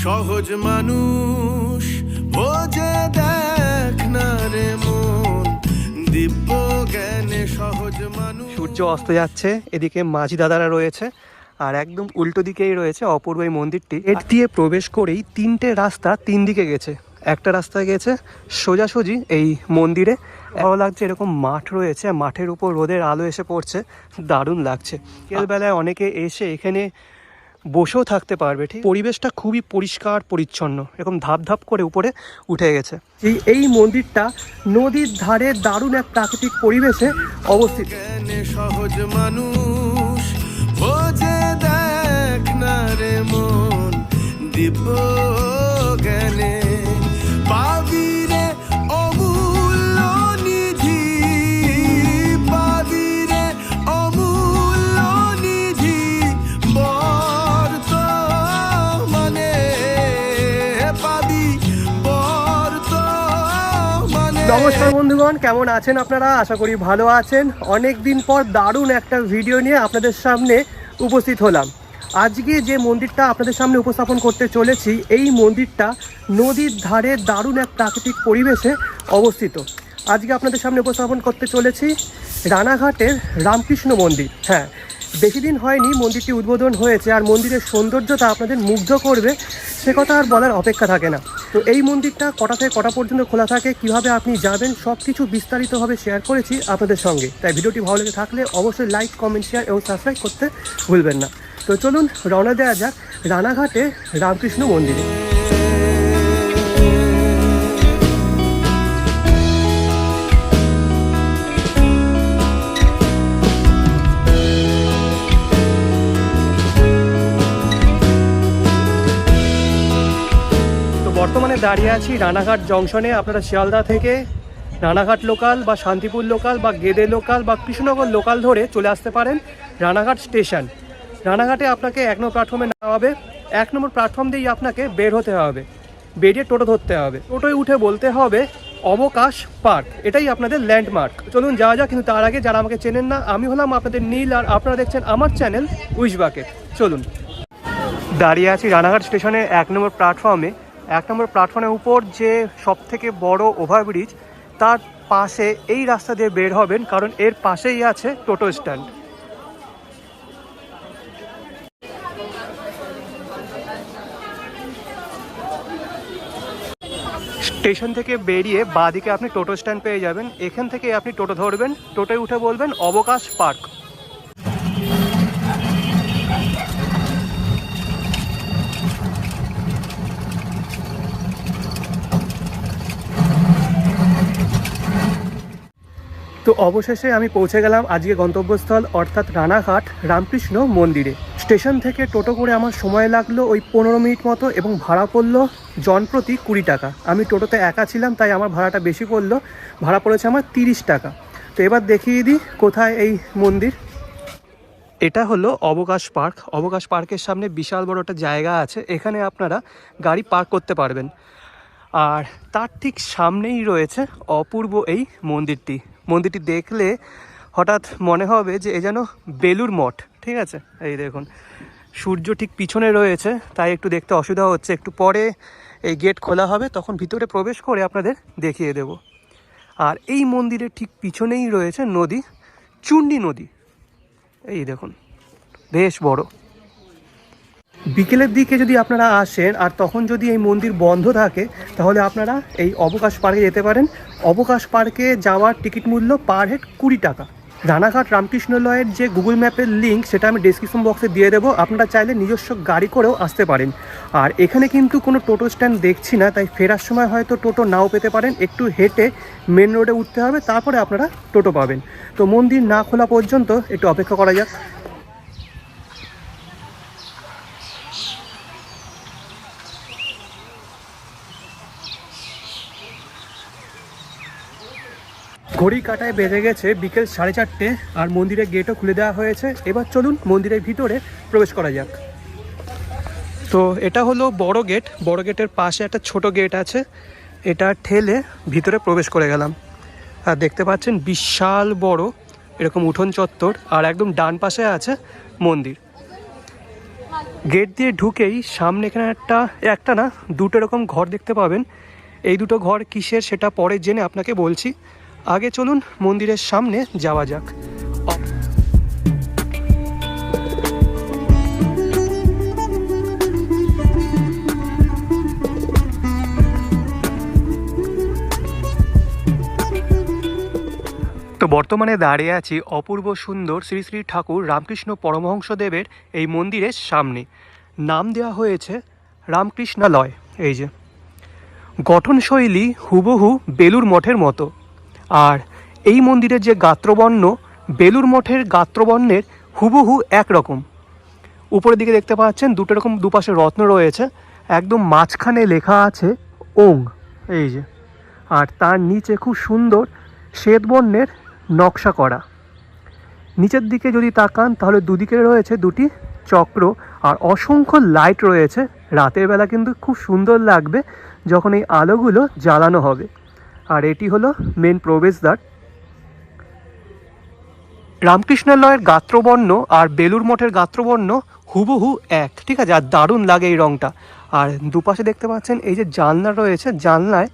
সহজ মানুষ বোঝে দেখ না রে মন, দিব্য জ্ঞানে সহজ মানুষ। সূর্য অস্ত যাচ্ছে, এদিকে মাঝি দাদারা রয়েছে, আর একদম উল্টো দিকেই রয়েছে অপূর্ব এই মন্দিরটি। এর দিয়ে প্রবেশ করেই তিনটে রাস্তা তিন দিকে গেছে। একটা রাস্তা গেছে সোজাসুজি এই মন্দিরে। ভালো লাগছে, এরকম মাঠ রয়েছে, মাঠের উপর রোদের আলো এসে পড়ছে, দারুণ লাগছে। বিকেলবেলায় অনেকে এসে এখানে বসেও থাকতে পারবে। ঠিক, পরিবেশটা খুবই পরিষ্কার পরিচ্ছন্ন, এরকম ধাপ ধাপ করে উপরে উঠে গেছে। এই মন্দিরটা নদীর ধারে দারুণ এক প্রাকৃতিক পরিবেশে অবস্থিত। সহজ মানুষ বোঝে দেখ না রে মন, দিব্য জ্ঞানে পাবি রে অমূল্য নিধি, পাবি রে অমূল্য নিধি বর্তমানে, পাবি বর্তমানে। নমস্কার বন্ধুগণ, কেমন আছেন আপনারা? আশা করি ভালো আছেন। অনেক দিন পর দারুণ একটা ভিডিও নিয়ে আপনাদের সামনে উপস্থিত হলাম। আজকে যে মন্দিরটা আপনাদের সামনে উপস্থাপন করতে চলেছি, এই মন্দিরটা নদীর ধারে দারুণ এক প্রাকৃতিক পরিবেশে অবস্থিত। আজকে আপনাদের সামনে উপস্থাপন করতে চলেছি রানাঘাটের রামকৃষ্ণ মন্দির। হ্যাঁ, বেশি দিন হয়নি মন্দিরটি উদ্বোধন হয়েছে, আর মন্দিরের সৌন্দর্যতা আপনাদের মুগ্ধ করবে সে কথা আর বলার অপেক্ষা থাকে না। তো এই মন্দিরটা কটা থেকে কটা পর্যন্ত খোলা থাকে, কিভাবে আপনি যাবেন, সব কিছু বিস্তারিতভাবে শেয়ার করেছি আপনাদের সঙ্গে। তাই ভিডিওটি ভালো লেগে থাকলে অবশ্যই লাইক, কমেন্ট, শেয়ার এবং সাবস্ক্রাইব করতে ভুলবেন না। তো চলুন রওনা দেওয়া যাক রানাঘাটে রামকৃষ্ণ মন্দিরে। বর্তমানে দাঁড়িয়ে আছি রানাঘাট জংশনে। আপনারা শিয়ালদা থেকে রানাঘাট লোকাল বা শান্তিপুর লোকাল বা গেদে লোকাল বা কৃষ্ণনগর লোকাল ধরে চলে আসতে পারেন রানাঘাট স্টেশন। রানাঘাটে আপনাকে 1 নম্বর প্ল্যাটফর্মে নেওয়া হবে। 1 নম্বর প্ল্যাটফর্ম দিয়েই আপনাকে বের হতে হবে, বেরিয়ে টোটো ধরতে হবে। টোটোয় উঠে বলতে হবে অবকাশ পার্ক, এটাই আপনাদের ল্যান্ডমার্ক। চলুন যাওয়া যাক। কিন্তু তার আগে যারা আমাকে চেনেন না, আমি হলাম আপনাদের নীল, আর আপনারা দেখছেন আমার চ্যানেল উইশ বাকেট। চলুন, দাঁড়িয়ে আছি রানাঘাট স্টেশনের 1 নম্বর প্ল্যাটফর্মে। 1 নম্বর প্ল্যাটফর্মের উপর যে সবথেকে বড় ওভারব্রিজ, তার পাশে এই রাস্তা দিয়ে বের হবেন, কারণ এর পাশেই আছে টোটো স্ট্যান্ড। স্টেশন থেকে বেরিয়ে বাঁদিকে আপনি টোটো স্ট্যান্ড পেয়ে যাবেন। এখান থেকে আপনি টোটো ধরবেন, টোটোয় উঠে বলবেন অবকাশ পার্ক। তো অবশেষে আমি পৌঁছে গেলাম আজকে গন্তব্যস্থল, অর্থাৎ রানাঘাট রামকৃষ্ণ মন্দিরে। স্টেশন থেকে টোটো করে আমার সময় লাগলো ওই 15 মিনিট মতো, এবং ভাড়া পড়লো জনপ্রতি 20 টাকা। আমি টোটোতে একা ছিলাম, তাই আমার ভাড়াটা বেশি পড়লো, ভাড়া পড়েছে আমার 30 টাকা। তো এবার দেখিয়ে দিই কোথায় এই মন্দির। এটা হলো অবকাশ পার্ক। অবকাশ পার্কের সামনে বিশাল বড় একটা জায়গা আছে, এখানে আপনারা গাড়ি পার্ক করতে পারবেন। আর তার ঠিক সামনেই রয়েছে অপূর্ব এই মন্দিরটি। মন্দিরটি দেখলে হঠাৎ মনে হবে যে এ যেন বেলুর মঠ। ঠিক আছে, এই দেখুন সূর্য ঠিক পিছনে রয়েছে, তাই একটু দেখতে অসুবিধা হচ্ছে। একটু পরে এই গেট খোলা হবে, তখন ভিতরে প্রবেশ করে আপনাদের দেখিয়ে দেব। আর এই মন্দিরের ঠিক পিছনেই রয়েছে নদী, চুন্ডি নদী। এই দেখুন, বেশ বড়। বিকেলের দিকে যদি আপনারা আসেন, আর তখন যদি এই মন্দির বন্ধ থাকে, তাহলে আপনারা এই অবকাশ পার্কে যেতে পারেন। অবকাশ পার্কে যাওয়ার টিকিট মূল্য পার হেড 20 টাকা। রানাঘাট রামকৃষ্ণলয়ের যে গুগল ম্যাপের লিঙ্ক, সেটা আমি ডেসক্রিপশন বক্সে দিয়ে দেবো। আপনারা চাইলে নিজস্ব গাড়ি করেও আসতে পারেন। আর এখানে কিন্তু কোনো টোটো স্ট্যান্ড দেখছি না, তাই ফেরার সময় হয়তো টোটো নাও পেতে পারেন। একটু হেঁটে মেন রোডে উঠতে হবে, তারপরে আপনারা টোটো পাবেন। তো মন্দির না খোলা পর্যন্ত একটু অপেক্ষা করা যাক। ঘড়ি কাটায় বেজে গেছে বিকেল 4:30, আর মন্দিরের গেটও খুলে দেওয়া হয়েছে। এবার চলুন মন্দিরের ভিতরে প্রবেশ করা যাক। তো এটা হলো বড় গেট। বড় গেটের পাশে একটা ছোট গেট আছে, এটা ঠেলে ভিতরে প্রবেশ করে গেলাম। আর দেখতে পাচ্ছেন বিশাল বড় এরকম উঠোন চত্বর, আর একদম ডান পাশে আছে মন্দির। গেট দিয়ে ঢুকেই সামনে এখানে একটা না দুটো এরকম ঘর দেখতে পাবেন। এই দুটো ঘর কিসের সেটা পরে জেনে আপনাকে বলছি। আগে চলুন মন্দিরের সামনে যাওয়া যাক। তো বর্তমানে দাঁড়িয়ে আছি অপূর্ব সুন্দর শ্রী শ্রী ঠাকুর রামকৃষ্ণ পরমহংসদেবের এই মন্দিরের সামনে। নাম দেওয়া হয়েছে রামকৃষ্ণালয়। এই যে গঠনশৈলী হুবহু বেলুর মঠের মতো, আর এই মন্দিরের যে গাত্রবর্ণ বেলুর মঠের গাত্রবর্ণের হুবহু একরকম। উপরের দিকে দেখতে পাচ্ছেন দুটো রকম দুপাশে রত্ন রয়েছে, একদম মাঝখানে লেখা আছে ওং। এই যে, আর তার নিচে খুব সুন্দর শ্বেতবর্ণের নকশা করা। নিচের দিকে যদি তাকান তাহলে দুদিকে রয়েছে দুটি চক্র আর অসংখ্য লাইট রয়েছে। রাতের বেলা কিন্তু খুব সুন্দর লাগবে যখন এই আলোগুলো জ্বালানো হবে। আর এটি হলো মেন প্রবেশদ্বার। রামকৃষ্ণালয়ের গাত্রবর্ণ আর বেলুর মঠের গাত্রবর্ণ হুবহু এক, ঠিক আছে। আর দারুণ লাগে এই রঙটা। আর দুপাশে দেখতে পাচ্ছেন এই যে জানলা রয়েছে, জানলায়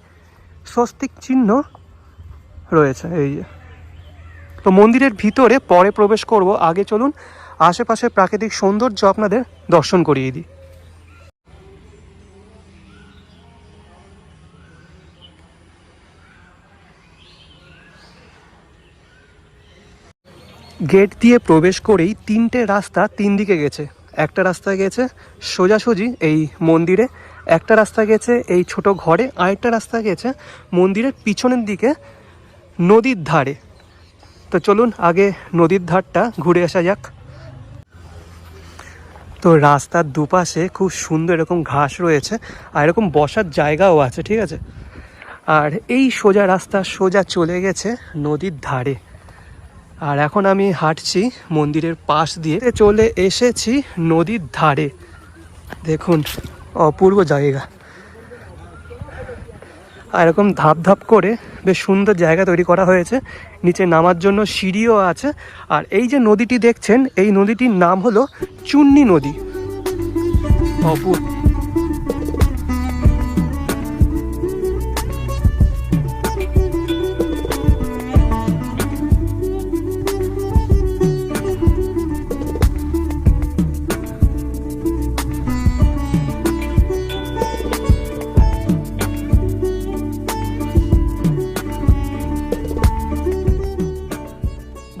স্বস্তিক চিহ্ন রয়েছে। এই যে, তো মন্দিরের ভিতরে পরে প্রবেশ করব। আগে চলুন আশেপাশে প্রাকৃতিক সৌন্দর্য আপনাদের দর্শন করিয়ে দিই। গেট দিয়ে প্রবেশ করেই তিনটে রাস্তা তিন দিকে গেছে। একটা রাস্তা গেছে সোজাসুজি এই মন্দিরে, একটা রাস্তা গেছে এই ছোট ঘরে, আরেকটা রাস্তা গেছে মন্দিরের পিছনের দিকে নদীর ধারে। তো চলুন আগে নদীর ধারটা ঘুরে আসা যাক। তো রাস্তার দুপাশে খুব সুন্দর এরকম ঘাস রয়েছে আর এরকম বসার জায়গাও আছে, ঠিক আছে। আর এই সোজা রাস্তা সোজা চলে গেছে নদীর ধারে। আর এখন আমি হাঁটছি মন্দিরের পাশ দিয়ে, চলে এসেছি নদীর ধারে। দেখুন অপূর্ব জায়গা, আর এরকম ধাপ ধাপ করে বেশ সুন্দর জায়গা তৈরি করা হয়েছে। নিচে নামার জন্য সিঁড়িও আছে। আর এই যে নদীটি দেখছেন এই নদীটির নাম হলো চুন্নি নদী। অপূর্ব।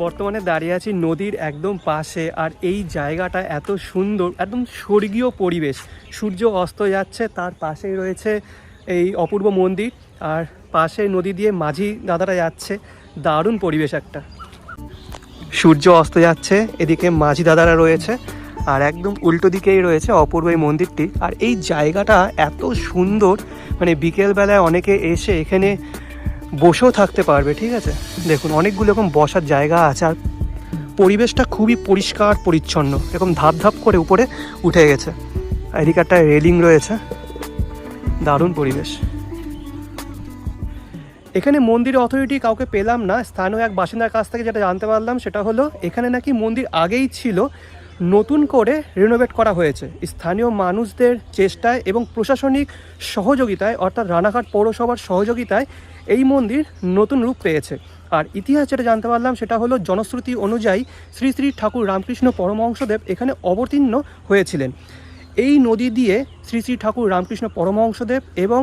বর্তমানে দাঁড়িয়ে আছি নদীর একদম পাশে। আর এই জায়গাটা এত সুন্দর, একদম স্বর্গীয় পরিবেশ। সূর্য অস্ত যাচ্ছে, তার পাশেই রয়েছে এই অপূর্ব মন্দির, আর পাশে নদী দিয়ে মাঝি দাদারা যাচ্ছে। দারুণ পরিবেশ একটা। সূর্য অস্ত যাচ্ছে, এদিকে মাঝি দাদারা রয়েছে, আর একদম উল্টো দিকেই রয়েছে অপূর্ব এই মন্দিরটি। আর এই জায়গাটা এত সুন্দর, মানে বিকেলবেলায় অনেকে এসে এখানে বসেও থাকতে পারবে, ঠিক আছে। দেখুন অনেকগুলো এরকম বসার জায়গা আছে, আর পরিবেশটা খুবই পরিষ্কার পরিচ্ছন্ন, এরকম ধাপ ধাপ করে উপরে উঠে গেছে। এদিকে একটা রেলিং রয়েছে, দারুণ পরিবেশ। এখানে মন্দিরের অথরিটি কাউকে পেলাম না। স্থানীয় এক বাসিন্দার কাছ থেকে যেটা জানতে পারলাম সেটা হলো এখানে নাকি মন্দির আগেই ছিল, নতুন করে রিনোভেট করা হয়েছে। স্থানীয় মানুষদের চেষ্টায় এবং প্রশাসনিক সহযোগিতায়, অর্থাৎ রানাঘাট পৌরসভার সহযোগিতায় এই মন্দির নতুন রূপ পেয়েছে। আর ইতিহাস যেটা জানতে পারলাম সেটা হলো জনশ্রুতি অনুযায়ী শ্রী শ্রী ঠাকুর রামকৃষ্ণ পরমহংসদেব এখানে অবতীর্ণ হয়েছিলেন। এই নদী দিয়ে শ্রী শ্রী ঠাকুর রামকৃষ্ণ পরমহংসদেব এবং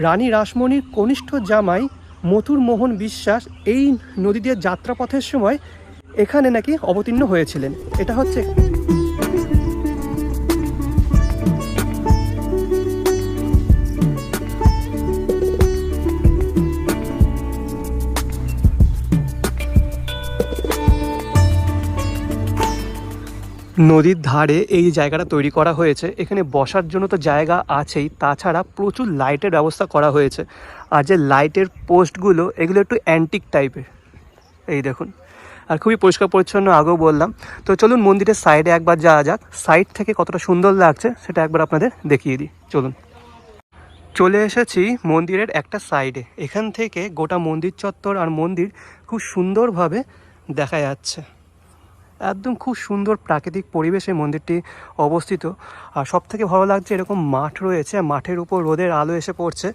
রানী রাসমণির কনিষ্ঠ জামাই মথুর মোহন বিশ্বাস এই নদী দিয়ে যাত্রাপথের সময় এখানে নাকি অবতীর্ণ হয়েছিলেন। এটা হচ্ছে নদীর ধারে এই জায়গাটা তৈরি করা হয়েছে। এখানে বসার জন্য তো জায়গা আছেই, তাছাড়া প্রচুর লাইটের ব্যবস্থা করা হয়েছে। আর যে লাইটের পোস্টগুলো এগুলো একটু অ্যান্টিক টাইপের, এই দেখুন। আর খুবই পরিষ্কার পরিচ্ছন্ন, আগেও বললাম। তো চলুন মন্দিরের সাইডে একবার যাওয়া যাক, সাইড থেকে কতটা সুন্দর লাগছে সেটা একবার আপনাদের দেখিয়ে দিই। চলুন। চলে এসেছি মন্দিরের একটা সাইডে। এখান থেকে গোটা মন্দির চত্বর আর মন্দির খুব সুন্দরভাবে দেখা যাচ্ছে। একদম খুব সুন্দর প্রাকৃতিক পরিবেশে মন্দিরটি অবস্থিত। আর সব থেকে ভালো লাগছে এরকম মাঠ রয়েছে, মাঠের উপর রোদের আলো এসে পড়ছে,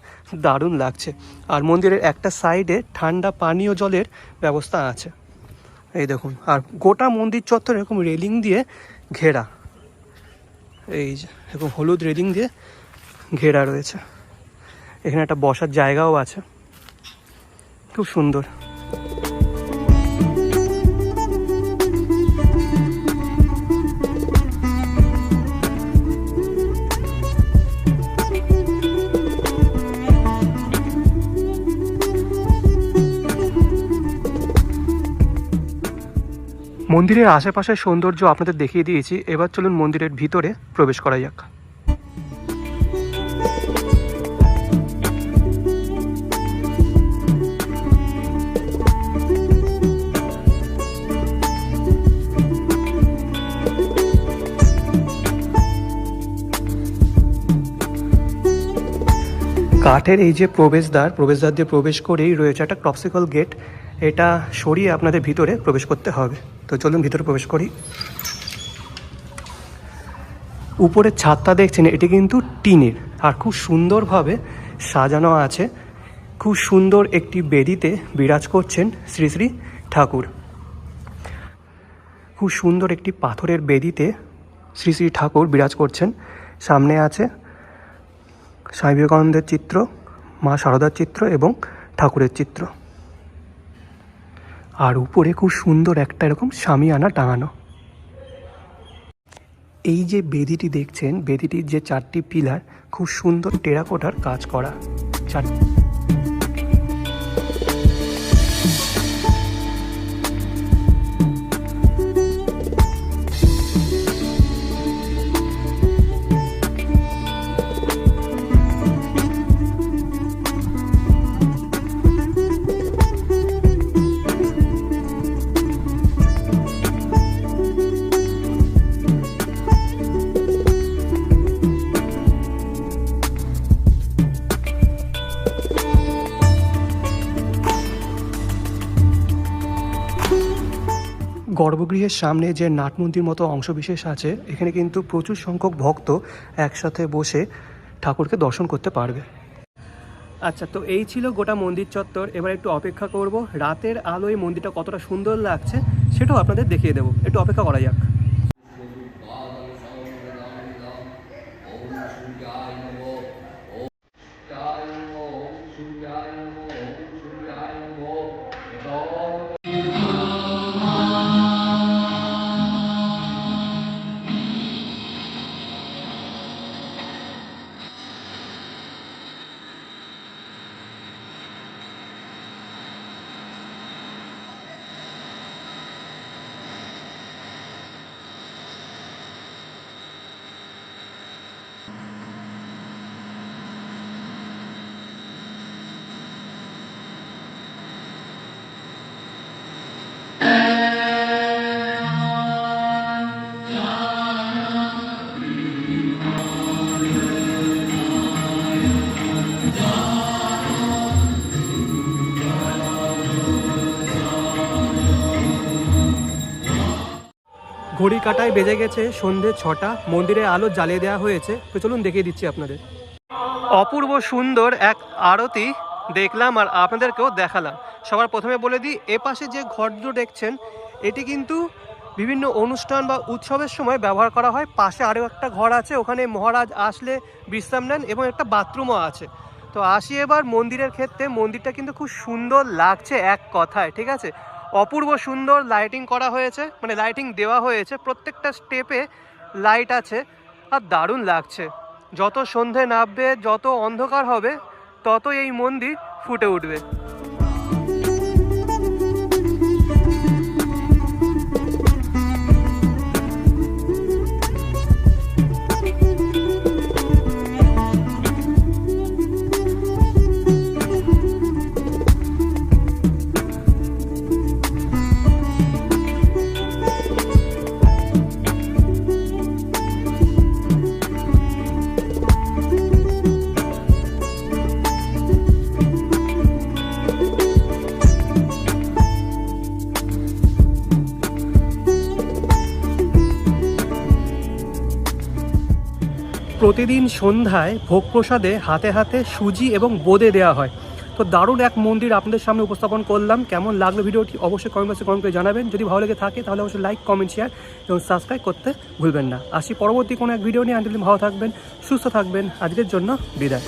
দারুণ লাগছে। আর মন্দিরের একটা সাইডে ঠান্ডা পানীয় জলের ব্যবস্থা আছে, এই দেখুন। আর গোটা মন্দির চত্বর এরকম রেলিং দিয়ে ঘেরা, এই যে এরকম হলুদ রেলিং দিয়ে ঘেরা রয়েছে। এখানে একটা বসার জায়গাও আছে, খুব সুন্দর। মন্দিরের আশেপাশের সৌন্দর্য আপনাদের দেখিয়ে দিয়েছি, এবার চলুন মন্দিরের ভিতরে প্রবেশ করা যাক। কাঠের এই যে প্রবেশদ্বার দিয়ে প্রবেশ করেই রয়েছে একটা ক্রপসিকল গেট, এটা সরিয়ে আপনাদের ভিতরে প্রবেশ করতে হবে। তো চলুন ভিতরে প্রবেশ করি। উপরের ছাদটা দেখছেন, এটি কিন্তু টিনের, আর খুব সুন্দরভাবে সাজানো আছে। খুব সুন্দর একটি বেদিতে বিরাজ করছেন শ্রী শ্রী ঠাকুর। খুব সুন্দর একটি পাথরের বেদিতে শ্রী শ্রী ঠাকুর বিরাজ করছেন। সামনে আছে স্বামী বিবেকানন্দের চিত্র, মা শারদার চিত্র এবং ঠাকুরের চিত্র। আর উপরে খুব সুন্দর একটা এরকম শামিয়ানা টাঙানো। এই যে বেদিটি দেখছেন, বেদিটির যে 4টি পিলার খুব সুন্দর টেরাকোটার কাজ করা। গর্ভগৃহের সামনে যে নাটমন্দির মতো অংশবিশেষ আছে, এখানে কিন্তু প্রচুর সংখ্যক ভক্ত একসাথে বসে ঠাকুরকে দর্শন করতে পারবে। আচ্ছা, তো এই ছিল গোটা মন্দির চত্বর। এবার একটু অপেক্ষা করব, রাতের আলোয় মন্দিরটা কতটা সুন্দর লাগছে সেটাও আপনাদের দেখিয়ে দেবো। একটু অপেক্ষা করা যাক। ঘড়ি কাটায় বেজে গেছে সন্ধ্যে 6টা। মন্দিরের আলো জ্বালিয়ে দেওয়া হয়েছে, তো চলুন দেখিয়ে দিচ্ছি আপনাদের। অপূর্ব সুন্দর এক আরতি দেখলাম আর আপনাদেরকেও দেখালাম। সবার প্রথমে বলে দিই, এপাশে যে ঘরগুলো দেখছেন, এটি কিন্তু বিভিন্ন অনুষ্ঠান বা উৎসবের সময় ব্যবহার করা হয়। পাশে আরও একটা ঘর আছে, ওখানে মহারাজ আসলে বিশ্রাম নেন এবং একটা বাথরুমও আছে। তো আসি এবার মন্দিরের ক্ষেত্রে। মন্দিরটা কিন্তু খুব সুন্দর লাগছে এক কথায়, ঠিক আছে। অপূর্ব সুন্দর লাইটিং করা হয়েছে, মানে লাইটিং দেওয়া হয়েছে, প্রত্যেকটা স্টেপে লাইট আছে, আর দারুণ লাগছে। যত সন্ধে নামবে, যত অন্ধকার হবে, তত এই মন্দির ফুটে উঠবে। প্রতিদিন সন্ধ্যায় ভোগ প্রসাদে হাতে হাতে সুজি এবং বোঁদে দেওয়া হয়। তো দারুণ এক মন্দির আপনাদের সামনে উপস্থাপন করলাম। কেমন লাগলো ভিডিওটি অবশ্যই কমেন্ট বক্সে কমেন্ট করে জানাবেন। যদি ভালো লেগে থাকে তাহলে অবশ্যই লাইক, কমেন্ট, শেয়ার এবং সাবস্ক্রাইব করতে ভুলবেন না। আসি পরবর্তী কোনো এক ভিডিও নিয়ে। আনটিল ভালো থাকবেন, সুস্থ থাকবেন। আজকের জন্য বিদায়।